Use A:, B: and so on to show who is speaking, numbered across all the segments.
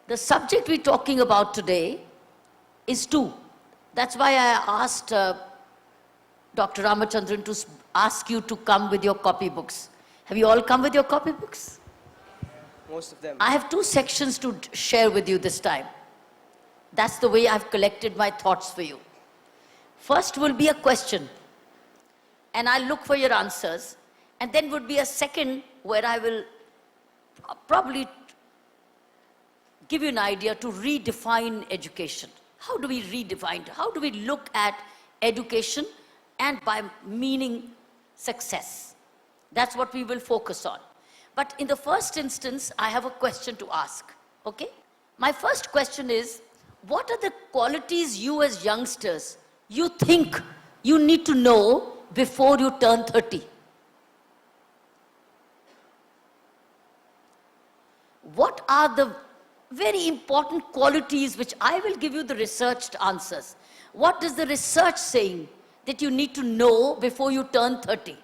A: The subject we're talking about today is two. That's why I asked Dr. Ramachandran to ask you to come with your copybooks. Have you all come with your copybooks?
B: Most of them.
A: I have two sections to share with you this time. That's the way I've collected my thoughts for you. First will be a question, and I'll look for your answers. And then would be a second where I will probably give you an idea to redefine education. How do we redefine it? How do we look at education and by meaning success? That's what we will focus on. But in the first instance, I have a question to ask, okay? My first question is, what are the qualities you as youngsters, you think you need to know before you turn 30? What are the very important qualities which I will give you the researched answers? What is the research saying that you need to know before you turn 30?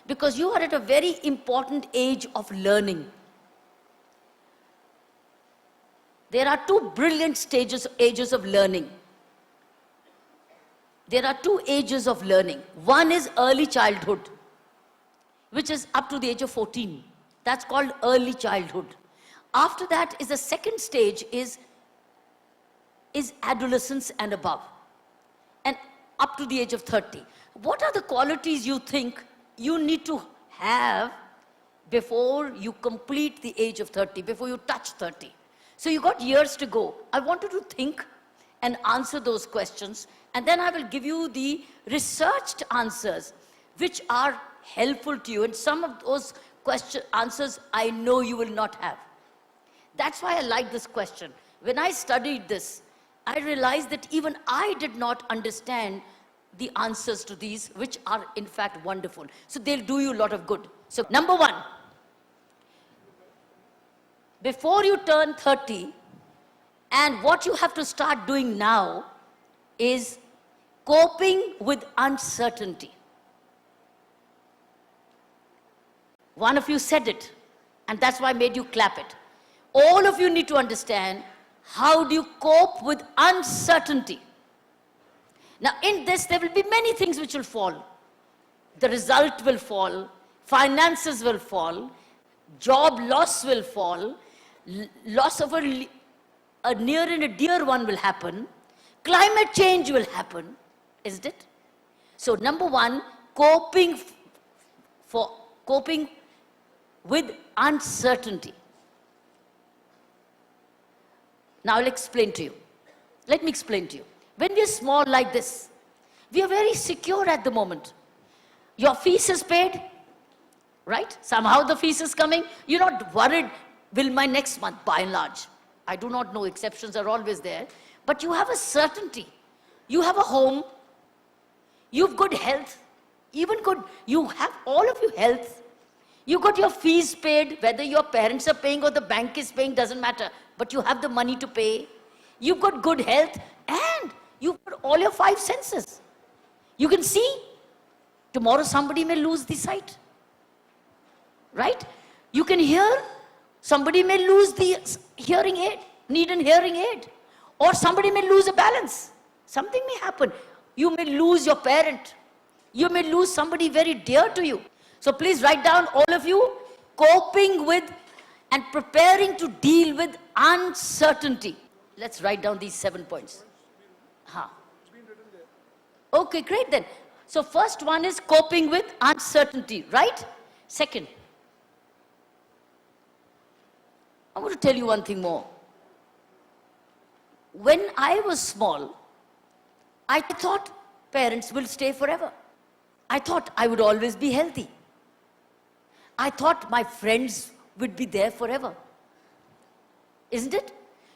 A: Because you are at a very important age of learning. There are two brilliant ages of learning. There are two ages of learning. One is early childhood, which is up to the age of 14. That's called early childhood. After that is the second stage is adolescence and above, and up to the age of 30. What are the qualities you think you need to have before you complete the age of 30, before you touch 30? So you got years to go. I want you to think and answer those questions, and then I will give you the researched answers which are helpful to you, and some of those answers I know you will not have. That's why I like this question. When I studied this, I realized that even I did not understand the answers to these, which are in fact wonderful. So they'll do you a lot of good. So number one, before you turn 30, and what you have to start doing now is coping with uncertainty. One of you said it, and that's why I made you clap it. All of you need to understand, how do you cope with uncertainty? Now in this, there will be many things which will fall. The result will fall, finances will fall, job loss will fall, loss of a near and a dear one will happen, climate change will happen, isn't it? So number one, coping with uncertainty. Now I'll explain to you. Let me explain to you. When we are small like this, we are very secure at the moment. Your fees is paid, right? Somehow the fees is coming. You're not worried, will my next month, by and large. I do not know, exceptions are always there. But you have a certainty. You have a home. You have good health. Even good, you have all of your health. You got your fees paid, whether your parents are paying or the bank is paying, doesn't matter. But you have the money to pay. You've got good health, and you've got all your five senses. You can see. Tomorrow somebody may lose the sight. Right? You can hear. Somebody may lose the hearing aid, need an hearing aid. Or somebody may lose a balance. Something may happen. You may lose your parent. You may lose somebody very dear to you. So please write down, all of you, coping with and preparing to deal with uncertainty. Let's write down these 7 points. Okay, great then. So first one is coping with uncertainty, right? Second, I want to tell you one thing more. When I was small, I thought parents will stay forever. I thought I would always be healthy. I thought my friends would be there forever. Isn't it?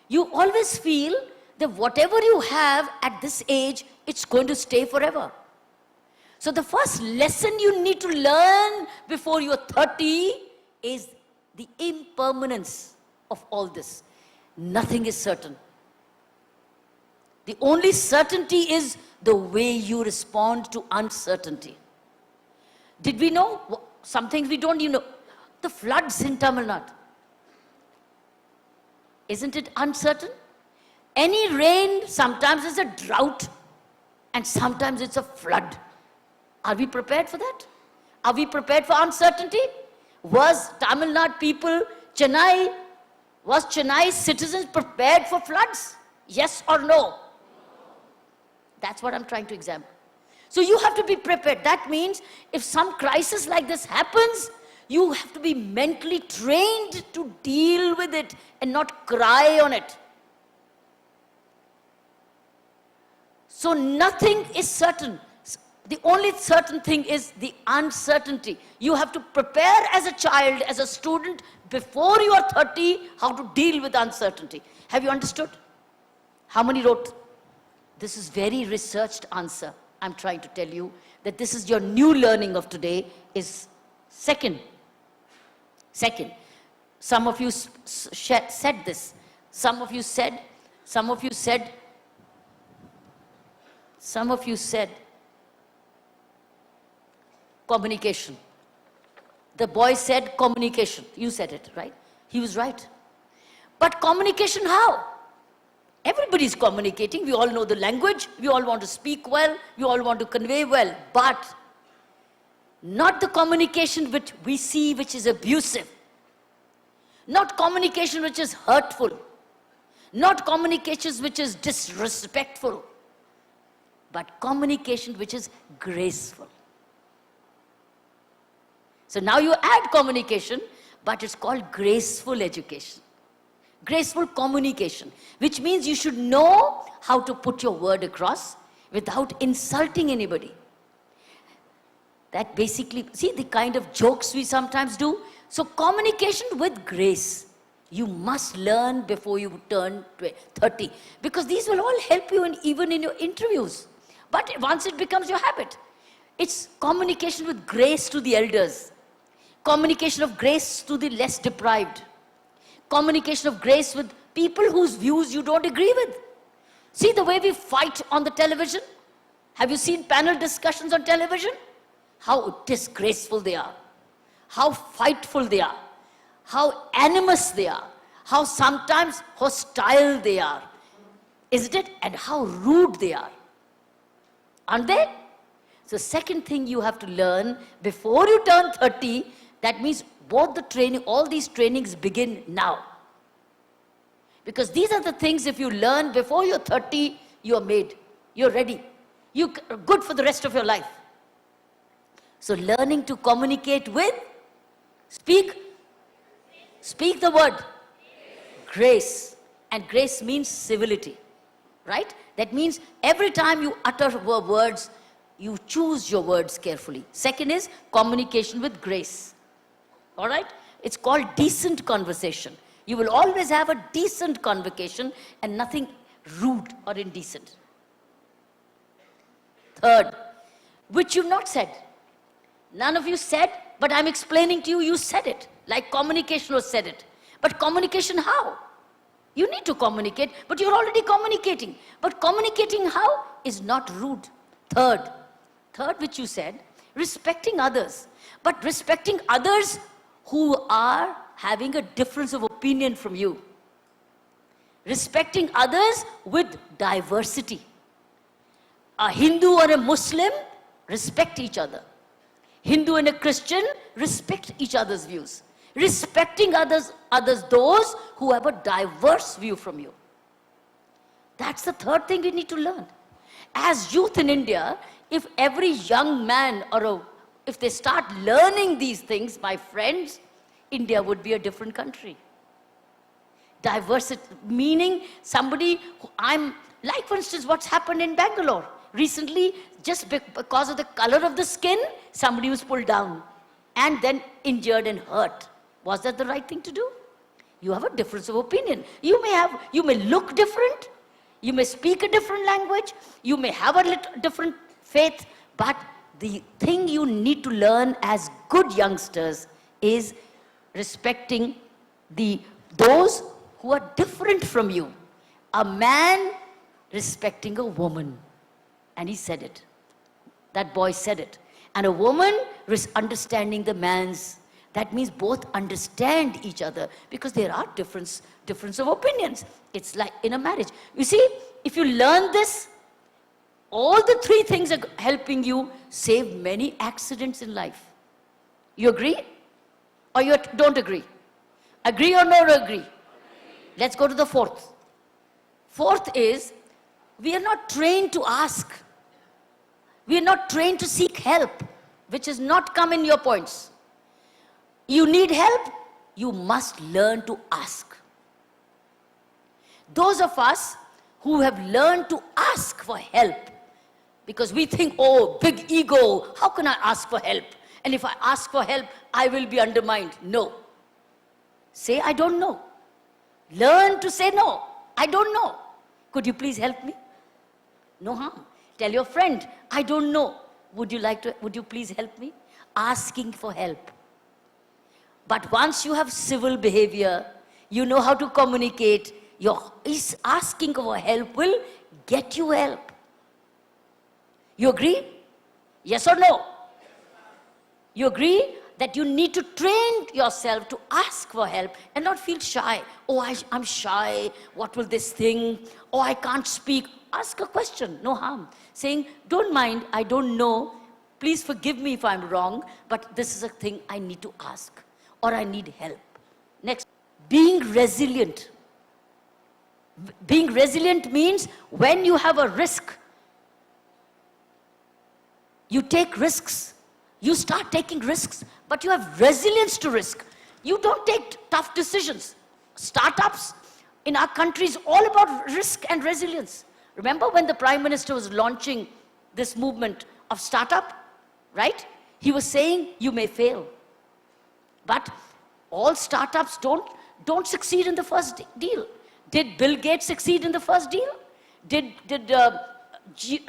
A: You always feel that whatever you have at this age, it's going to stay forever. So the first lesson you need to learn before you're 30 is the impermanence of all this. Nothing is certain. The only certainty is the way you respond to uncertainty. Did we know? Some things we don't even know. The floods in Tamil Nadu. Isn't it uncertain? Any rain, sometimes is a drought, and sometimes it's a flood. Are we prepared for that? Are we prepared for uncertainty? Was Tamil Nadu people, was Chennai's citizens prepared for floods? Yes or no? That's what I'm trying to examine. So you have to be prepared. That means if some crisis like this happens, you have to be mentally trained to deal with it and not cry on it. So nothing is certain. The only certain thing is the uncertainty. You have to prepare as a child, as a student, before you are 30, how to deal with uncertainty. Have you understood? How many wrote? This is very researched answer. I'm trying to tell you that this is your new learning of today is second. Second, some of you said this. Some of you said communication. The boy said communication. You said it, right? He was right. But communication how? Everybody's communicating. We all know the language. We all want to speak well. We all want to convey well. But not the communication which we see which is abusive. Not communication which is hurtful. Not communications which is disrespectful. But communication which is graceful. So now you add communication, but it's called graceful education. Graceful communication, which means you should know how to put your word across without insulting anybody. That basically, see the kind of jokes we sometimes do. So communication with grace, you must learn before you turn 30. Because these will all help you even in your interviews. But once it becomes your habit, it's communication with grace to the elders. Communication of grace to the less deprived. Communication of grace with people whose views you don't agree with. See the way we fight on the television? Have you seen panel discussions on television? How disgraceful they are. How fightful they are. How animus they are. How sometimes hostile they are. Isn't it? And how rude they are. Aren't they? So second thing you have to learn before you turn 30, that means both the training, all these trainings begin now. Because these are the things if you learn before you're 30, you're made. You're ready. You're good for the rest of your life. So learning to communicate with, speak the word. Grace. And grace means civility. Right? That means every time you utter words, you choose your words carefully. Second is communication with grace. All right? It's called decent conversation. You will always have a decent convocation and nothing rude or indecent. Third, which you've not said. None of you said, but I'm explaining to you, you said it. Like communication was said it. But communication how? You need to communicate, but you're already communicating. But communicating how is not rude. Third, which you said, respecting others. But respecting others who are having a difference of opinion from you. Respecting others with diversity. A Hindu or a Muslim, respect each other. Hindu and a Christian, respect each other's views. Respecting others, those who have a diverse view from you. That's the third thing we need to learn. As youth in India, if every young man if they start learning these things, my friends, India would be a different country. Diversity, meaning somebody like for instance what's happened in Bangalore. Recently, just because of the color of the skin, somebody was pulled down and then injured and hurt. Was that the right thing to do? You have a difference of opinion. You may look different, you may speak a different language, you may have a different faith, but the thing you need to learn as good youngsters is respecting those who are different from you. A man respecting a woman. And he said it. That boy said it. And a woman understanding the man's. That means both understand each other, because there are difference of opinions. It's like in a marriage. You see, if you learn this, all the three things are helping you save many accidents in life. You agree? Or you don't agree? Agree or not agree? Let's go to the fourth. Fourth is, we are not trained to ask. We are not trained to seek help, which has not come in your points. You need help, you must learn to ask. Those of us who have learned to ask for help, because we think, oh, big ego, how can I ask for help? And if I ask for help, I will be undermined. No. Say, I don't know. Learn to say no. I don't know. Could you please help me? No harm. Tell your friend, I don't know. Would you please help me? Asking for help. But once you have civil behavior, you know how to communicate, asking for help will get you help. You agree? Yes or no? You agree that you need to train yourself to ask for help and not feel shy. Oh, I'm shy. What will this think? Oh, I can't speak. Ask a question. No harm. Saying, don't mind, I don't know. Please forgive me if I'm wrong, but this is a thing I need to ask, or I need help. Next, being resilient. Being resilient means when you have a risk, you take risks. You start taking risks, but you have resilience to risk. You don't take tough decisions. Startups in our country is all about risk and resilience. Remember when the Prime Minister was launching this movement of startup, right? He was saying, you may fail. But all startups don't succeed in the first deal. Did Bill Gates succeed in the first deal? Did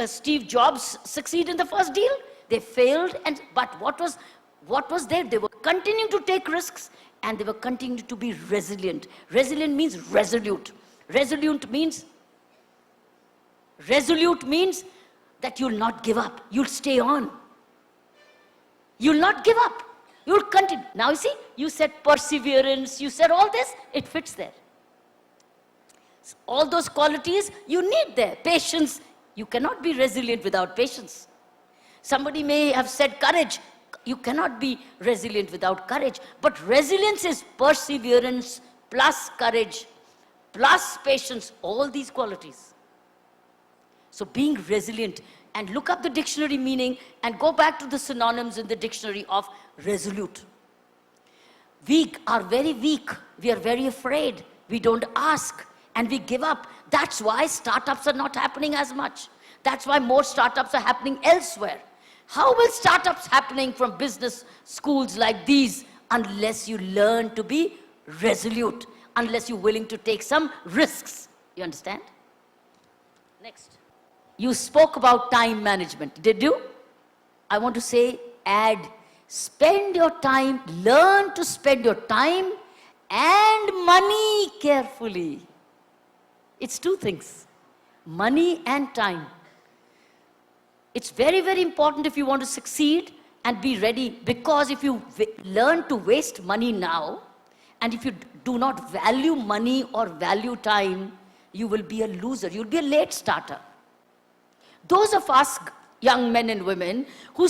A: Steve Jobs succeed in the first deal? They failed, but what was there? They were continuing to take risks, and they were continuing to be resilient. Resilient means resolute. Resolute means that you'll not give up. You'll stay on. You'll not give up. You'll continue. Now you see, you said perseverance, you said all this, it fits there. All those qualities you need there. Patience. You cannot be resilient without patience. Somebody may have said courage. You cannot be resilient without courage. But resilience is perseverance plus courage plus patience, all these qualities. So being resilient, and look up the dictionary meaning and go back to the synonyms in the dictionary of resolute. We are very weak. We are very afraid. We don't ask and we give up. That's why startups are not happening as much. That's why more startups are happening elsewhere. How will startups happening from business schools like these unless you learn to be resolute, unless you're willing to take some risks? You understand? Next. You spoke about time management, did you? I want to say, spend your time, learn to spend your time and money carefully. It's two things, money and time. It's very, very important if you want to succeed and be ready, because if you learn to waste money now, and if you do not value money or value time, you will be a loser. You'll be a late starter. Those of us, young men and women, who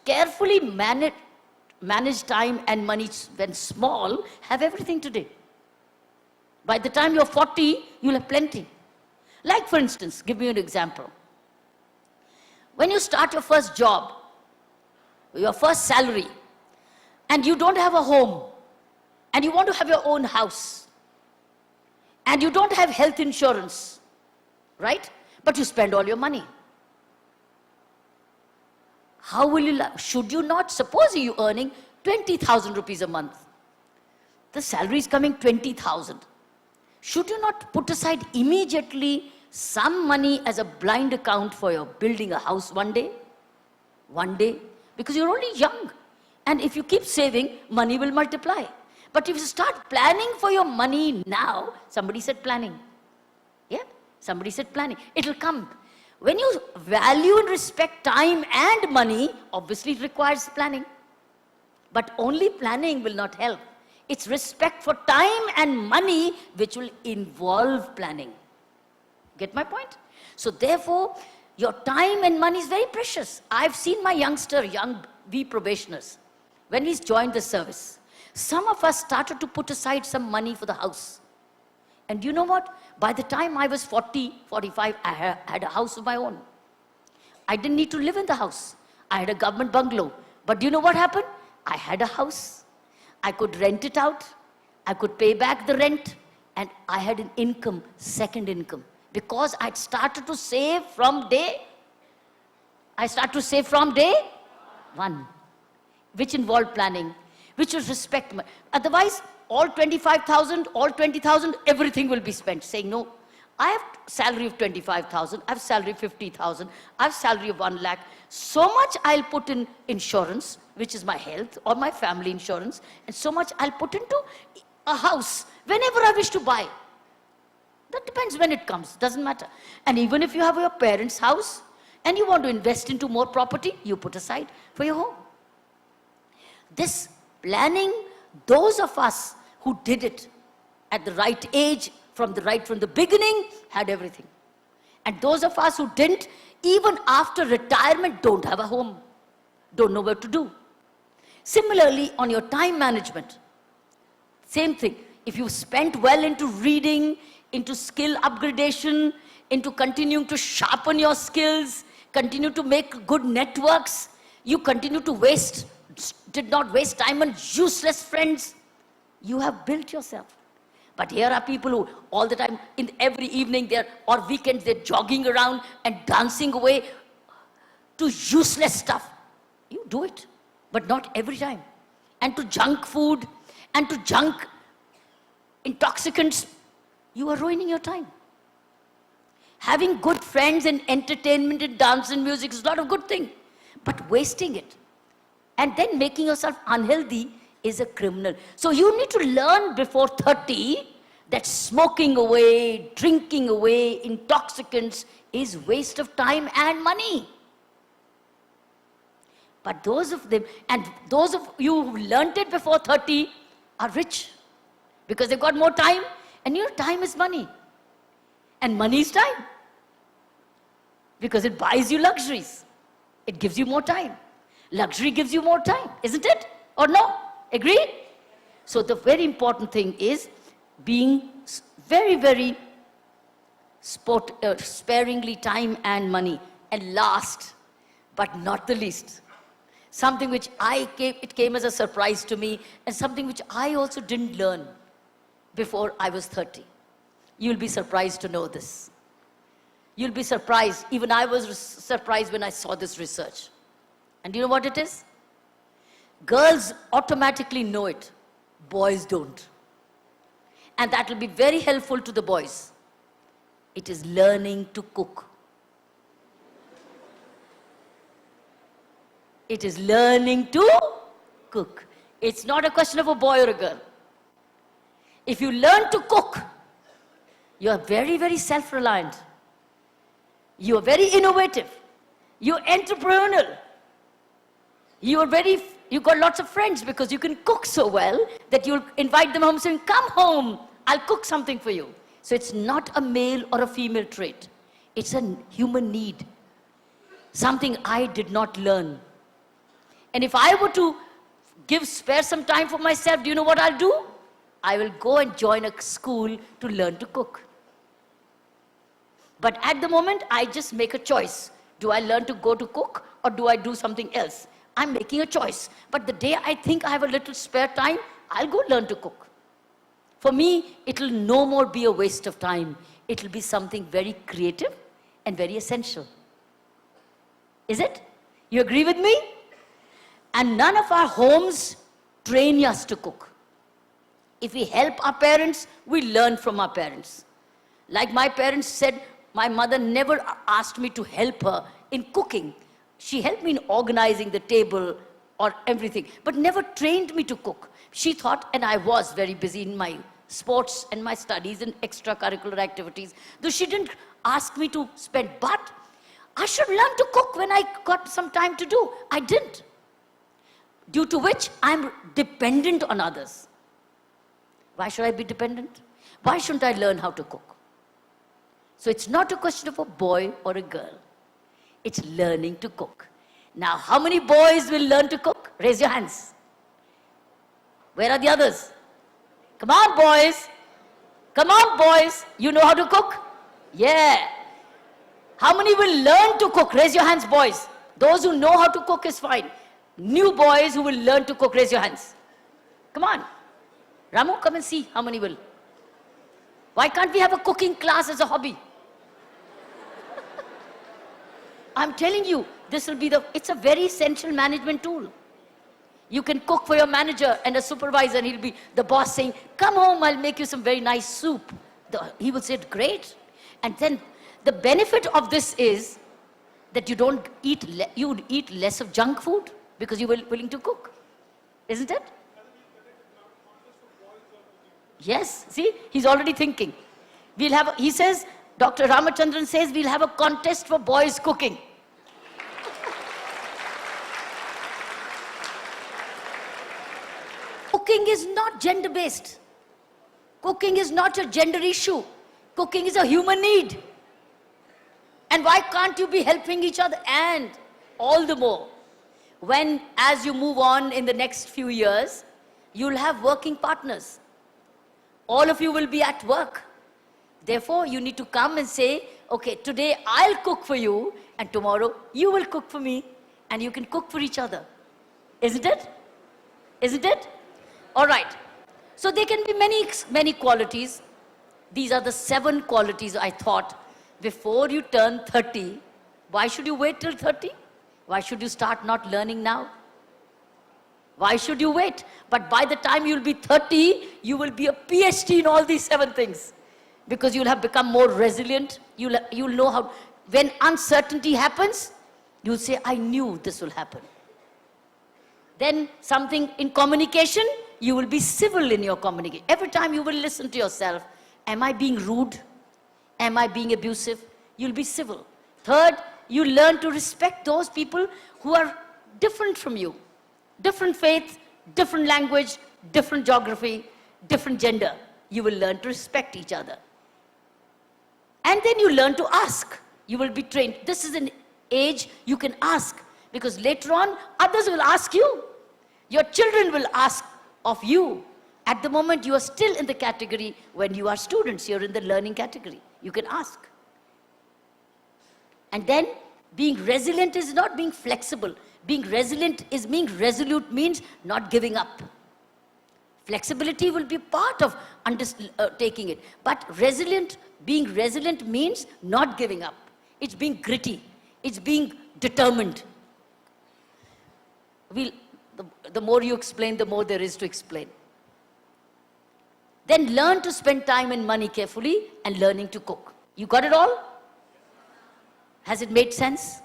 A: carefully manage time and money when small, have everything today. By the time you're 40, you'll have plenty. Like, for instance, give me an example. When you start your first job, your first salary, and you don't have a home, and you want to have your own house, and you don't have health insurance, right? But you spend all your money. How will you, should you not, suppose you're earning 20,000 rupees a month. The salary is coming 20,000. Should you not put aside immediately some money as a blind account for your building a house one day? One day. Because you're only young. And if you keep saving, money will multiply. But if you start planning for your money now, somebody said planning. Yeah? Somebody said planning. It'll come. When you value and respect time and money, obviously it requires planning. But only planning will not help. It's respect for time and money which will involve planning. Get my point? So therefore, your time and money is very precious. I've seen my young V probationers, when we joined the service, some of us started to put aside some money for the house. And you know what? By the time I was 40, 45, I had a house of my own. I didn't need to live in the house. I had a government bungalow. But do you know what happened? I had a house. I could rent it out. I could pay back the rent. And I had an income, second income. Because I'd started to save from day one, which involved planning, which was respect. Otherwise, all 25,000, all 20,000, everything will be spent. Saying, no, I have salary of 25,000, I have salary of 50,000, I have salary of 1 lakh. So much I'll put in insurance, which is my health or my family insurance, and so much I'll put into a house whenever I wish to buy. That depends when it comes, doesn't matter. And even if you have your parents' house and you want to invest into more property, you put aside for your home. This planning, those of us who did it at the right age, from the beginning, had everything. And those of us who didn't, even after retirement, don't have a home, don't know what to do. Similarly, on your time management, same thing. If you spent well into reading, into skill upgradation, into continuing to sharpen your skills, continue to make good networks, you continue to did not waste time on useless friends, you have built yourself. But here are people who all the time, every evening or weekends, they're jogging around and dancing away to useless stuff. You do it, but not every time. And to junk food, and to junk intoxicants, you are ruining your time. Having good friends and entertainment and dance and music is not a good thing, but wasting it and then making yourself unhealthy is a criminal. So you need to learn before 30 that smoking away, drinking away, intoxicants is waste of time and money. But those of you who learned it before 30 are rich because they've got more time, and your time is money. And money is time. Because it buys you luxuries. It gives you more time. Luxury gives you more time, isn't it? Or no? Agreed? So the very important thing is being very, very sparingly time and money. And last, but not the least, something which it came as a surprise to me, and something which I also didn't learn before I was 30. You'll be surprised to know this. You'll be surprised. Even I was surprised when I saw this research. And do you know what it is? Girls automatically know it. Boys don't. And that will be very helpful to the boys. It is learning to cook. It is learning to cook. It's not a question of a boy or a girl. If you learn to cook, you are very, very self-reliant. You are very innovative. You're entrepreneurial. You got lots of friends because you can cook so well that you'll invite them home saying, come home, I'll cook something for you. So it's not a male or a female trait. It's a human need. Something I did not learn. And if I were to spare some time for myself, do you know what I'll do? I will go and join a school to learn to cook. But at the moment, I just make a choice. Do I learn to go to cook or do I do something else? I'm making a choice. But the day I think I have a little spare time, I'll go learn to cook. For me, it'll no more be a waste of time. It'll be something very creative and very essential. Is it? You agree with me? And none of our homes train us to cook. If we help our parents, we learn from our parents. Like my parents said, my mother never asked me to help her in cooking. She helped me in organizing the table or everything, but never trained me to cook. She thought, and I was very busy in my sports and my studies and extracurricular activities, though she didn't ask me to spend, but I should learn to cook when I got some time to do. I didn't. due to which I'm dependent on others. Why should I be dependent? Why shouldn't I learn how to cook? So it's not a question of a boy or a girl. It's learning to cook. Now, how many boys will learn to cook? Raise your hands. Where are the others? Come on, boys. Come on, boys. You know how to cook? Yeah. How many will learn to cook? Raise your hands, boys. Those who know how to cook is fine. New boys who will learn to cook, raise your hands. Come on. Ramu, come and see how many will. Why can't we have a cooking class as a hobby? I'm telling you, this will be it's a very essential management tool. You can cook for your manager and a supervisor, and he'll be the boss saying, come home, I'll make you some very nice soup. He will say, great. And then the benefit of this is that you don't eat, you would eat less of junk food because you were willing to cook. Isn't it? Yes, see, he's already thinking. He says, Dr. Ramachandran says, we'll have a contest for boys cooking. Cooking is not gender-based. Cooking is not a gender issue. Cooking is a human need. And why can't you be helping each other? And all the more, when, as you move on in the next few years, you'll have working partners. All of you will be at work. Therefore, you need to come and say, okay, today I'll cook for you, and tomorrow you will cook for me, and you can cook for each other. Isn't it? Isn't it? All right. So there can be many qualities. These are the 7 qualities I thought. Before you turn 30, why should you wait till 30? Why should you start not learning now? Why should you wait? But by the time you'll be 30, you will be a PhD in all these 7 things. Because you'll have become more resilient. You'll know how, when uncertainty happens, you'll say, I knew this will happen. Then something in communication, you will be civil in your communication. Every time you will listen to yourself, am I being rude? Am I being abusive? You'll be civil. Third, you learn to respect those people who are different from you. Different faith, different language, different geography, different gender. You will learn to respect each other. And then you learn to ask. You will be trained. This is an age you can ask. Because later on, others will ask you. Your children will ask of you. At the moment, you are still in the category when you are students. You're in the learning category. You can ask. And then, being resilient is not being flexible. Being resilient is being resolute, means not giving up. Flexibility will be part of taking it. But being resilient means not giving up. It's being gritty. It's being determined. The more you explain, the more there is to explain. Then learn to spend time and money carefully and learning to cook. You got it all? Has it made sense?